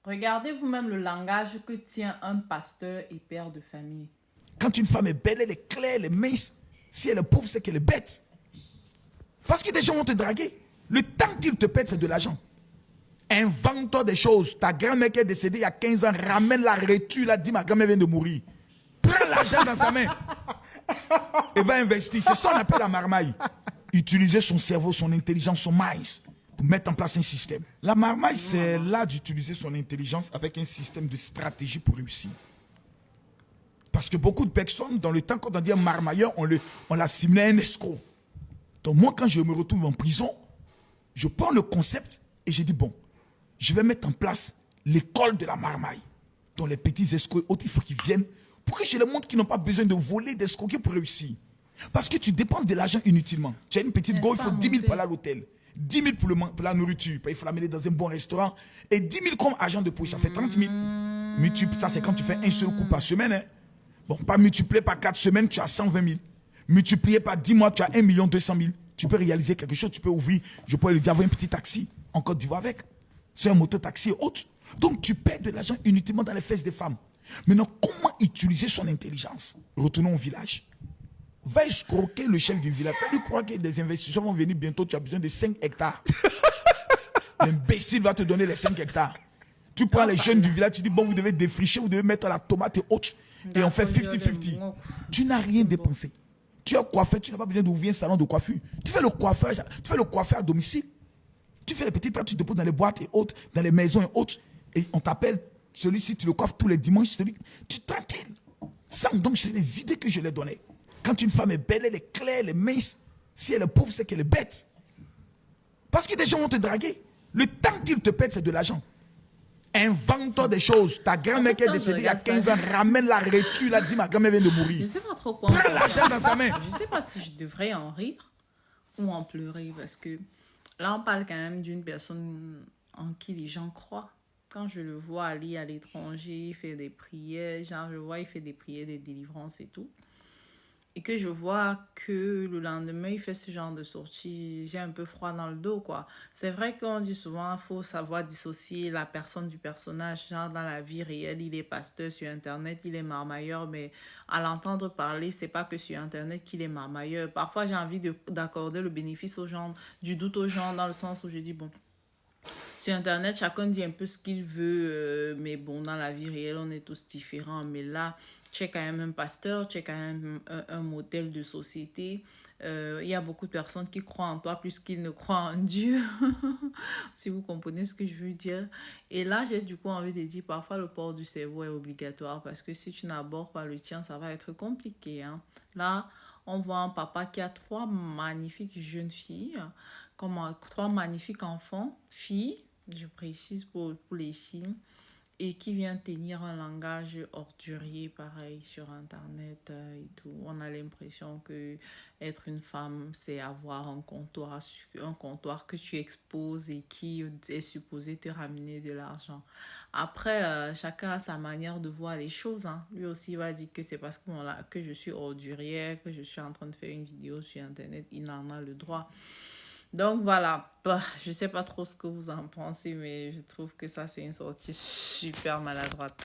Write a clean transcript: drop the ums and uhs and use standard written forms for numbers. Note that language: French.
Regardez vous-même le langage que tient un pasteur et père de famille. Quand une femme est belle, elle est claire, elle est mince. Si elle est pauvre, c'est qu'elle est bête. Parce que des gens vont te draguer. Le temps qu'ils te pètent, c'est de l'argent. Invente-toi des choses. Ta grand-mère qui est décédée il y a 15 ans, ramène la rétue, là, dit ma grand-mère vient de mourir. Prends l'argent dans sa main et va investir. C'est ça qu'on appelle la marmaille. Utiliser son cerveau, son intelligence, son maïs pour mettre en place un système. La marmaille, c'est là d'utiliser son intelligence avec un système de stratégie pour réussir. Parce que beaucoup de personnes, dans le temps, quand on dit un marmailleur, on l'assimilait à un escroc. Donc moi, quand je me retrouve en prison, je prends le concept et je dis, bon, je vais mettre en place l'école de la marmaille. Donc les petits escrocs et autres, il faut qu'ils viennent pour que je les montre qu'ils n'ont pas besoin de voler, d'escroquer pour réussir. Parce que tu dépenses de l'argent inutilement. Tu as une petite go, il faut 10 000 pour aller à l'hôtel. 10 000 pour la nourriture. Il faut l'amener dans un bon restaurant. Et 10 000 comme agent de police, ça fait 30 000. Ça, c'est quand tu fais un seul coup par semaine. Hein. Bon, pas multiplié par 4 semaines, tu as 120 000. Multiplié par 10 mois, tu as 1 200 000. Tu peux réaliser quelque chose, tu peux ouvrir. Je peux lui dire, avoir un petit taxi en Côte d'Ivoire avec. C'est un moto-taxi et autres. Donc, tu perds de l'argent inutilement dans les fesses des femmes. Maintenant, comment utiliser son intelligence? Retournons au village. Va escroquer le chef du village. Fais-lui croire que des investisseurs vont venir bientôt. Tu as besoin de 5 hectares. L'imbécile va te donner les 5 hectares. Tu prends les jeunes du village, tu dis, bon, vous devez défricher, vous devez mettre la tomate et autres. Et on fait 50-50. Tu n'as rien dépensé. Tu as coiffé, tu n'as pas besoin d'ouvrir un salon de coiffure. Tu fais le coiffeur à domicile. Tu fais les petits traits, tu te poses dans les boîtes et autres, dans les maisons et autres. Et on t'appelle, celui-ci, tu le coiffes tous les dimanches. Tu es tranquille. Ça, donc, c'est des idées que je leur donnais. Quand une femme est belle, elle est claire, elle est mince. Si elle est pauvre, c'est qu'elle est bête. Parce que des gens vont te draguer. Le temps qu'ils te pètent, c'est de l'argent. Invente-toi des choses. Ta grand-mère qui est décédée il y a 15 ans, ramène la rétue, là, dit ma grand-mère vient de mourir. Je ne sais pas trop quoi. Prends l'argent dans sa main. Je ne sais pas si je devrais en rire ou en pleurer parce que là, on parle quand même d'une personne en qui les gens croient. Quand je le vois aller à l'étranger, faire des prières, genre je vois, il fait des prières, des délivrances et tout. Et que je vois que le lendemain, il fait ce genre de sortie, j'ai un peu froid dans le dos, quoi. C'est vrai qu'on dit souvent, il faut savoir dissocier la personne du personnage. Genre, dans la vie réelle, il est pasteur, sur Internet, il est marmailleur, mais à l'entendre parler, c'est pas que sur Internet qu'il est marmailleur. Parfois, j'ai envie d'accorder le bénéfice aux gens, du doute aux gens, dans le sens où je dis, bon, sur Internet, chacun dit un peu ce qu'il veut, mais bon, dans la vie réelle, on est tous différents. Mais là, tu es quand même un pasteur, tu es quand même un modèle de société. Il y a beaucoup de personnes qui croient en toi plus qu'ils ne croient en Dieu, si vous comprenez ce que je veux dire. Et là, j'ai du coup envie de dire, parfois le port du cerveau est obligatoire parce que si tu n'abordes pas le tien, ça va être compliqué. Hein. Là, on voit un papa qui a 3 magnifiques jeunes filles, comme 3 magnifiques enfants, filles, je précise pour les filles, et qui vient tenir un langage ordurier pareil sur Internet et tout. On a l'impression que être une femme, c'est avoir un comptoir que tu exposes et qui est supposé te ramener de l'argent. Après, chacun a sa manière de voir les choses. Hein. Lui aussi va dire que c'est parce que je suis ordurière, que je suis en train de faire une vidéo sur Internet. Il en a le droit. Donc voilà, je sais pas trop ce que vous en pensez, mais je trouve que ça c'est une sortie super maladroite.